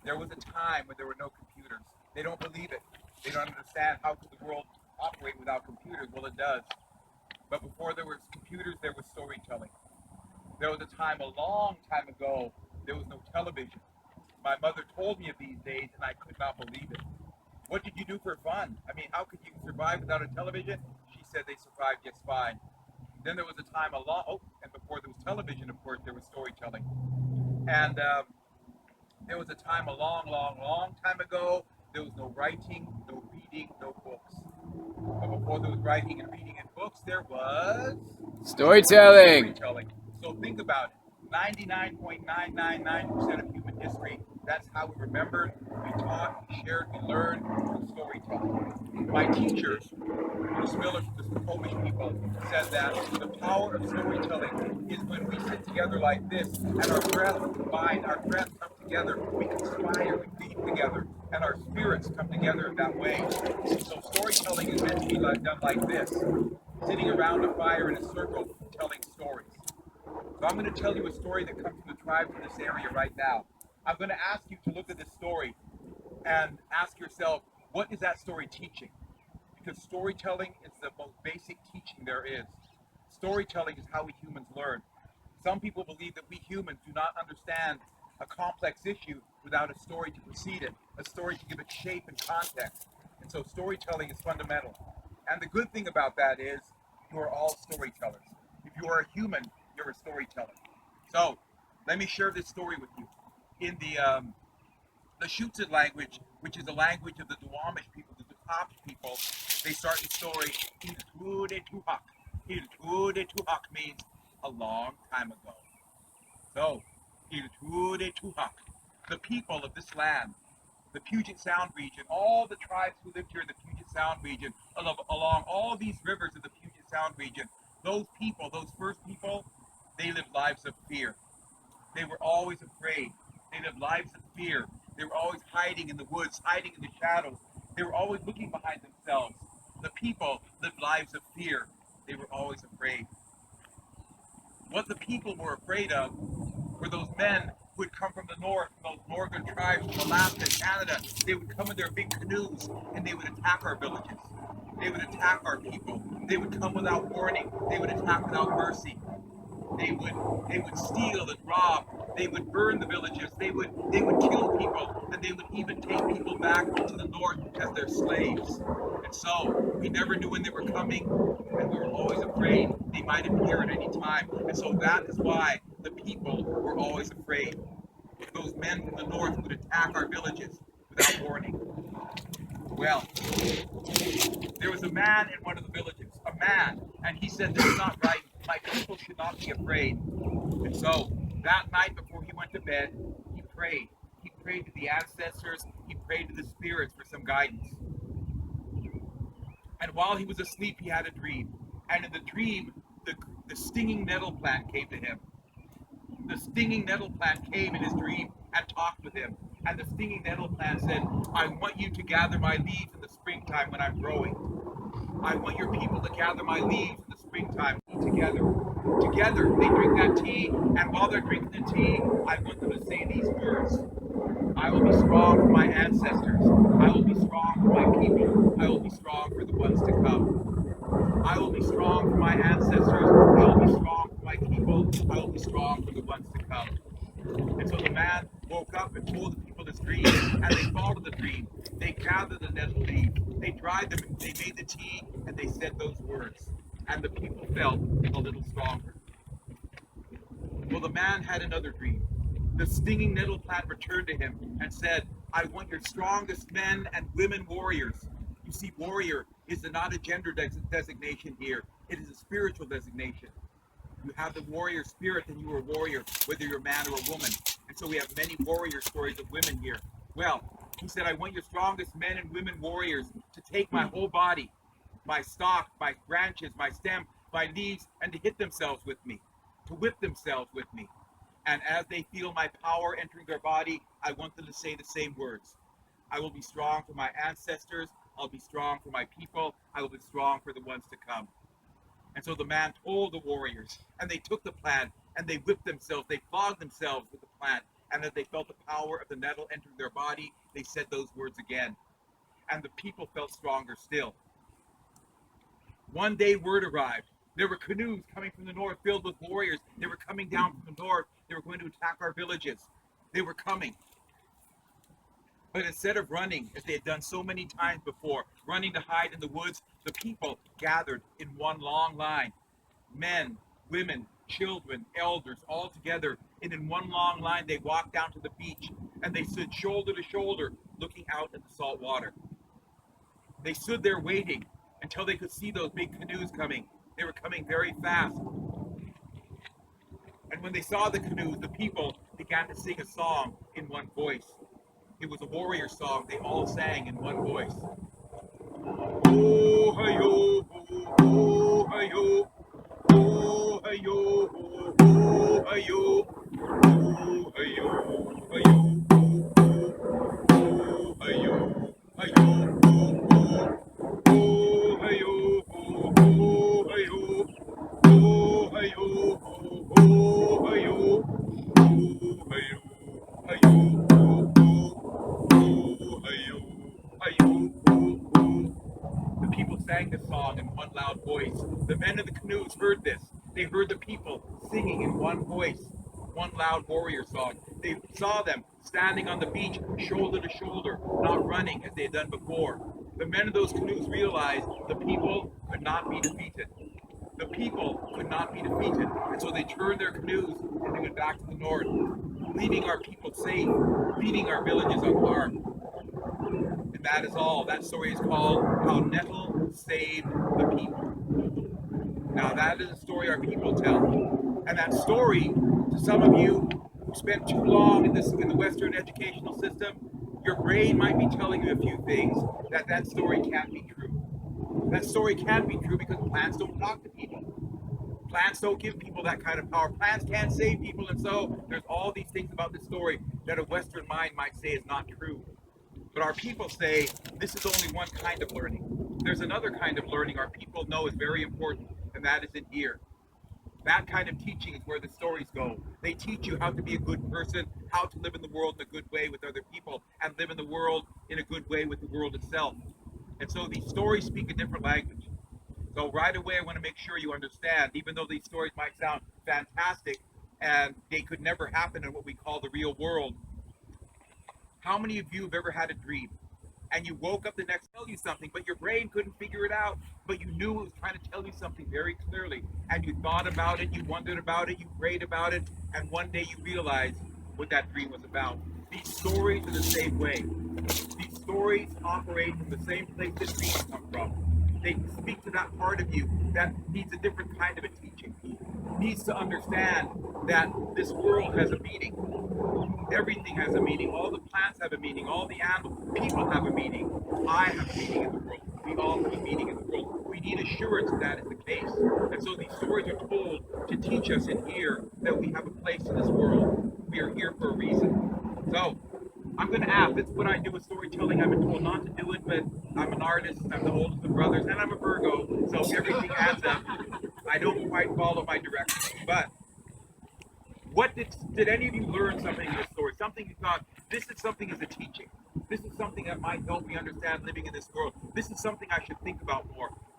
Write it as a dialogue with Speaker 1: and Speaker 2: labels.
Speaker 1: There was a time when there were no computers. They don't believe it. They don't understand how could the world operate without computers. Well, it does. But before there was computers, there was storytelling. There was a time, a long time ago, there was no television. My mother told me of these days, and I could not believe it. What did you do for fun? I mean, how could you survive without a television? She said they survived just fine. Then there was a time, and before there was television, of course, there was storytelling. And there was a time, a long, long, long time ago, there was no writing, no reading, no books. But before there was writing and reading and books, there was
Speaker 2: Storytelling.
Speaker 1: storytelling. So think about it. 99.999% of human history, that's how we remembered, we taught, we shared, we learned through storytelling. My teacher, Bruce Miller from the Polish people, said that the power of storytelling is when we sit together like this and our breath combined, our breath come together, we conspire, we breathe together, and our spirits come together in that way. So storytelling is meant to be done like this, sitting around a fire in a circle telling stories. So I'm going to tell you a story that comes from the tribes in this area right now. I'm going to ask you to look at this story and ask yourself, what is that story teaching? Because storytelling is the most basic teaching there is. Storytelling is how we humans learn. Some people believe that we humans do not understand a complex issue without a story to precede it, a story to give it shape and context. And so storytelling is fundamental. And the good thing about that is you are all storytellers. If you are a human, you're a storyteller. So let me share this story with you. In the Shutzit language, which is the language of the Duwamish people, the Duwamish people, they start the story, Iltude Tuhak. Iltude Tuhak means a long time ago. So, Iltude Tuhak, the people of this land, the Puget Sound region, all the tribes who lived here in the Puget Sound region, along all these rivers of the Puget Sound region, those people, those first people, they lived lives of fear. They were always afraid. They lived lives of fear. They were always hiding in the woods, hiding in the shadows. They were always looking behind themselves. The people lived lives of fear. They were always afraid. What the people were afraid of were those men who had come from the north, those northern tribes from Alaska and Canada. They would come in their big canoes and they would attack our villages. They would attack our people. They would come without warning. They would attack without mercy. They would steal and rob. They would burn the villages. They would kill people, and they would even take people back to the north as their slaves. And so we never knew when they were coming, and we were always afraid they might appear at any time. And so that is why the people were always afraid. Those men from the north would attack our villages without warning. Well, there was a man in one of the villages, a man, and he said, "This is not right. My people should not be afraid." And so that night before he went to bed, he prayed. He prayed to the ancestors. He prayed to the spirits for some guidance. And while he was asleep, he had a dream. And in the dream, the stinging nettle plant came to him. The stinging nettle plant came in his dream and talked with him. And the stinging nettle plant said, "I want you to gather my leaves in the springtime when I'm growing. I want your people to gather my leaves in the springtime together. Together, they drink that tea, and while they're drinking the tea, I want them to say these words. I will be strong for my ancestors. I will be strong for my people. I will be strong for the ones to come. I will be strong for my ancestors. I will be strong for my people. I will be strong for the ones to come." And so the man woke up and told the people his dream, and they followed the dream. They gathered the nettle leaves, they dried them, they made the tea, and they said those words. And the people felt a little stronger. Well, the man had another dream. The stinging nettle plant returned to him and said, "I want your strongest men and women warriors." You see, warrior is not a gender designation here. It is a spiritual designation. You have the warrior spirit, then you are a warrior, whether you're a man or a woman. And so we have many warrior stories of women here. Well, he said, "I want your strongest men and women warriors to take my whole body, my stalk, my branches, my stem, my leaves, and to hit themselves with me, to whip themselves with me. And as they feel my power entering their body, I want them to say the same words. I will be strong for my ancestors. I'll be strong for my people. I will be strong for the ones to come." And so the man told the warriors, and they took the plant, and they whipped themselves, they flogged themselves with the plant, And as they felt the power of the nettle entering their body, they said those words again. And the people felt stronger still. One day word arrived. There were canoes coming from the north filled with warriors. They were coming down from the north. They were going to attack our villages. They were coming. But instead of running, as they had done so many times before, running to hide in the woods, the people gathered in one long line. Men, women, children, elders, all together. And in one long line, they walked down to the beach. And they stood shoulder to shoulder, looking out at the salt water. They stood there waiting until they could see those big canoes coming. They were coming very fast. And when they saw the canoes, the people began to sing a song in one voice. It was a warrior song. They all sang in one voice. Oh, hi-yo, oh, hi-yo, oh, hi-yo, oh, hi-yo, oh, hi-yo, hi-yo, oh, hi-yo, hi-yo, oh, hi-yo, oh, hi-yo, oh, hi-yo, oh, hi-yo, oh, hi-yo, The people sang this song in one loud voice. The men in the canoes heard this. They heard the people singing in one voice, one loud warrior song. They saw them standing on the beach, shoulder to shoulder, not running as they had done before. The men in those canoes realized the people could not be defeated. The people could not be defeated, and so they turned their canoes and they went back to the north, leaving our people safe, leaving our villages unharmed. And that is all. That story is called How Nettle Saved the People. Now that is a story our people tell. And that story, to some of you who spent too long in the Western educational system, your brain might be telling you a few things that story can't be true. That story can be true because plants don't talk to people. Plants don't give people that kind of power. Plants can't save people, and so there's all these things about this story that a Western mind might say is not true. But our people say this is only one kind of learning. There's another kind of learning our people know is very important, and that is in here. That kind of teaching is where the stories go. They teach you how to be a good person, how to live in the world in a good way with other people, and live in the world in a good way with the world itself. And so these stories speak a different language. So right away, I want to make sure you understand, even though these stories might sound fantastic and they could never happen in what we call the real world, how many of you have ever had a dream and you woke up the next tell you something, but your brain couldn't figure it out, but you knew it was trying to tell you something very clearly, and you thought about it, you wondered about it, you prayed about it, and one day you realized what that dream was about. These stories are the same way. These stories operate from the same place that dreams come from. They speak to that part of you that needs a different kind of a teaching. Needs to understand that this world has a meaning. Everything has a meaning. All the plants have a meaning. All the animals, people have a meaning. I have a meaning in the world. We all have a meaning in the world. We need assurance that is the case. And so these stories are told to teach us in here that we have a place in this world. We are here for a reason. So I'm going to ask, this is what I do with storytelling. I've been told not to do it, but I'm an artist, I'm the oldest of brothers, and I'm a Virgo, so everything adds up. I don't quite follow my directions. But what did any of you learn something in this story? Something you thought, this is something as a teaching. This is something that might help me understand living in this world. This is something I should think about more.